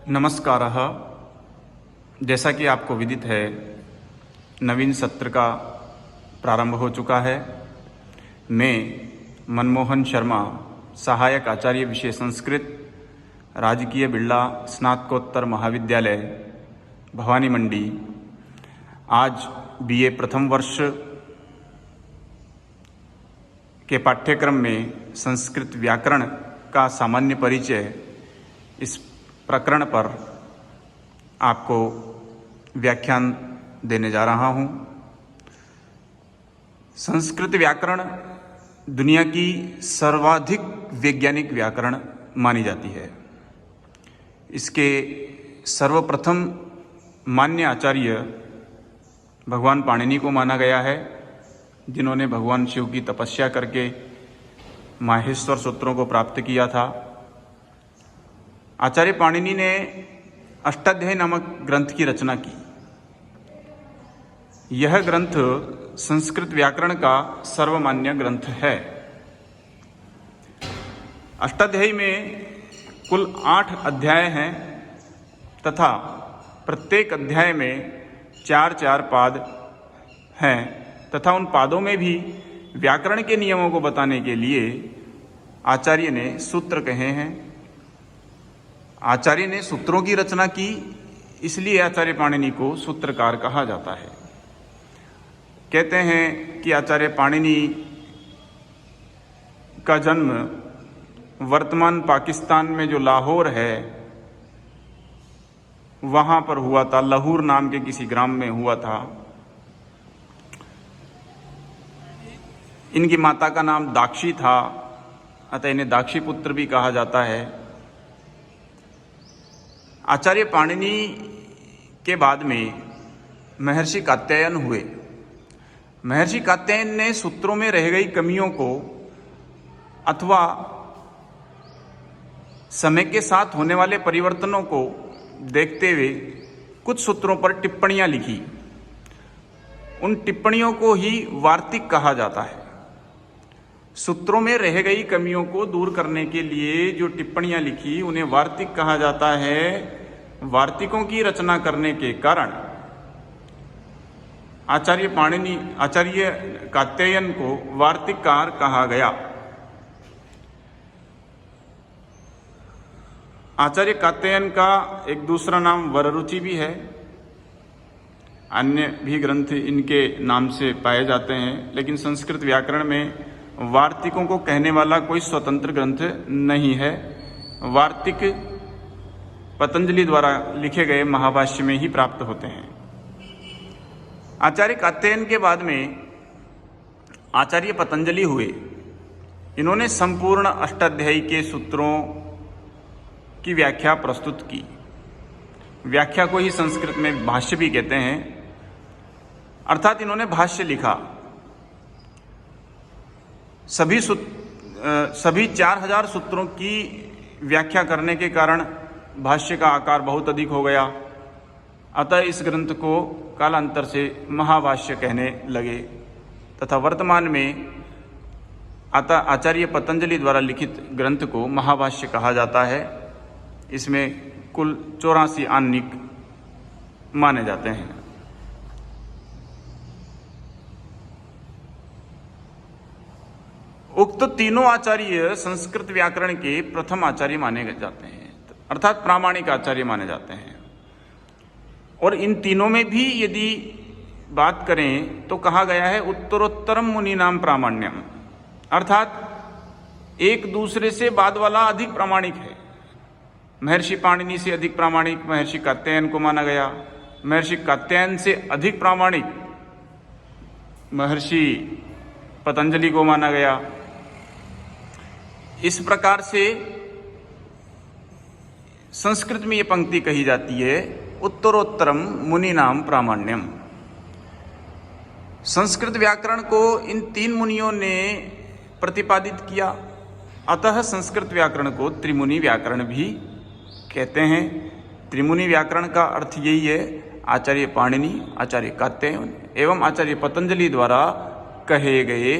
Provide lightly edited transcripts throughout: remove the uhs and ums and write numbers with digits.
नमस्कारः। जैसा कि आपको विदित है, नवीन सत्र का प्रारंभ हो चुका है। मैं मनमोहन शर्मा, सहायक आचार्य विषय संस्कृत, राजकीय बिरला स्नातकोत्तर महाविद्यालय भवानी मंडी, आज बीए प्रथम वर्ष के पाठ्यक्रम में संस्कृत व्याकरण का सामान्य परिचय इस प्रकरण पर आपको व्याख्यान देने जा रहा हूँ। संस्कृत व्याकरण दुनिया की सर्वाधिक वैज्ञानिक व्याकरण मानी जाती है। इसके सर्वप्रथम मान्य आचार्य भगवान पाणिनि को माना गया है, जिन्होंने भगवान शिव की तपस्या करके माहेश्वर सूत्रों को प्राप्त किया था। आचार्य पाणिनि ने अष्टाध्यायी नामक ग्रंथ की रचना की। यह ग्रंथ संस्कृत व्याकरण का सर्वमान्य ग्रंथ है। अष्टाध्यायी में कुल 8 अध्याय हैं तथा प्रत्येक अध्याय में 4-4 पाद हैं तथा उन पादों में भी व्याकरण के नियमों को बताने के लिए आचार्य ने सूत्र कहे हैं। आचार्य ने सूत्रों की रचना की, इसलिए आचार्य पाणिनि को सूत्रकार कहा जाता है। कहते हैं कि आचार्य पाणिनि का जन्म वर्तमान पाकिस्तान में जो लाहौर है वहाँ पर हुआ था। लाहौर नाम के किसी ग्राम में हुआ था। इनकी माता का नाम दाक्षी था, अतः इन्हें दाक्षी पुत्र भी कहा जाता है। आचार्य पाणिनि के बाद में महर्षि कात्यायन हुए। महर्षि कात्यायन ने सूत्रों में रह गई कमियों को अथवा समय के साथ होने वाले परिवर्तनों को देखते हुए कुछ सूत्रों पर टिप्पणियां लिखी। उन टिप्पणियों को ही वार्तिक कहा जाता है। सूत्रों में रह गई कमियों को दूर करने के लिए जो टिप्पणियां लिखी उन्हें वार्तिक कहा जाता है। वार्तिकों की रचना करने के कारण आचार्य कात्यायन को वार्तिककार कहा गया। आचार्य कात्यायन का एक दूसरा नाम वररुचि भी है। अन्य भी ग्रंथ इनके नाम से पाए जाते हैं, लेकिन संस्कृत व्याकरण में वार्तिकों को कहने वाला कोई स्वतंत्र ग्रंथ नहीं है। वार्तिक पतंजलि द्वारा लिखे गए महाभाष्य में ही प्राप्त होते हैं। आचार्य कात्यायन के बाद में आचार्य पतंजलि हुए। इन्होंने संपूर्ण अष्टाध्यायी के सूत्रों की व्याख्या प्रस्तुत की। व्याख्या को ही संस्कृत में भाष्य भी कहते हैं, अर्थात इन्होंने भाष्य लिखा। सभी 4000 सूत्रों की व्याख्या करने के कारण भाष्य का आकार बहुत अधिक हो गया, अतः इस ग्रंथ को कालांतर से महाभाष्य कहने लगे तथा वर्तमान में आचार्य पतंजलि द्वारा लिखित ग्रंथ को महाभाष्य कहा जाता है। इसमें कुल 84 आह्निक माने जाते हैं। उक्त तीनों आचार्य संस्कृत व्याकरण के प्रथम आचार्य माने जाते हैं, अर्थात प्रामाणिक आचार्य माने जाते हैं। और इन तीनों में भी यदि बात करें तो कहा गया है उत्तरोत्तरम मुनि नाम प्रामाण्यम, अर्थात एक दूसरे से बाद वाला अधिक प्रामाणिक है। महर्षि पाणिनि से अधिक प्रामाणिक महर्षि कात्यायन को माना गया। महर्षि कात्यायन से अधिक प्रामाणिक महर्षि पतंजलि को माना गया। इस प्रकार से संस्कृत में ये पंक्ति कही जाती है, उत्तरोत्तरम मुनि नाम प्रामाण्यम। संस्कृत व्याकरण को इन 3 मुनियों ने प्रतिपादित किया, अतः संस्कृत व्याकरण को त्रिमुनि व्याकरण भी कहते हैं। त्रिमुनि व्याकरण का अर्थ यही है, आचार्य पाणिनि, आचार्य कात्यायन एवं आचार्य पतंजलि द्वारा कहे गए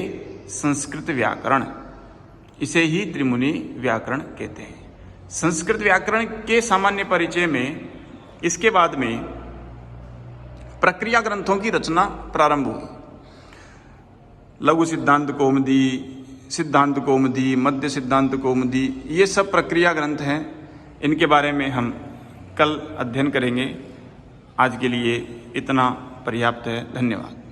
संस्कृत व्याकरण, इसे ही त्रिमुनि व्याकरण कहते हैं। संस्कृत व्याकरण के सामान्य परिचय में इसके बाद में प्रक्रिया ग्रंथों की रचना प्रारंभ हुई। लघु सिद्धांत कौमुदी, सिद्धांत कौमुदी, मध्य सिद्धांत कौमुदी, ये सब प्रक्रिया ग्रंथ हैं। इनके बारे में हम कल अध्ययन करेंगे। आज के लिए इतना पर्याप्त है। धन्यवाद।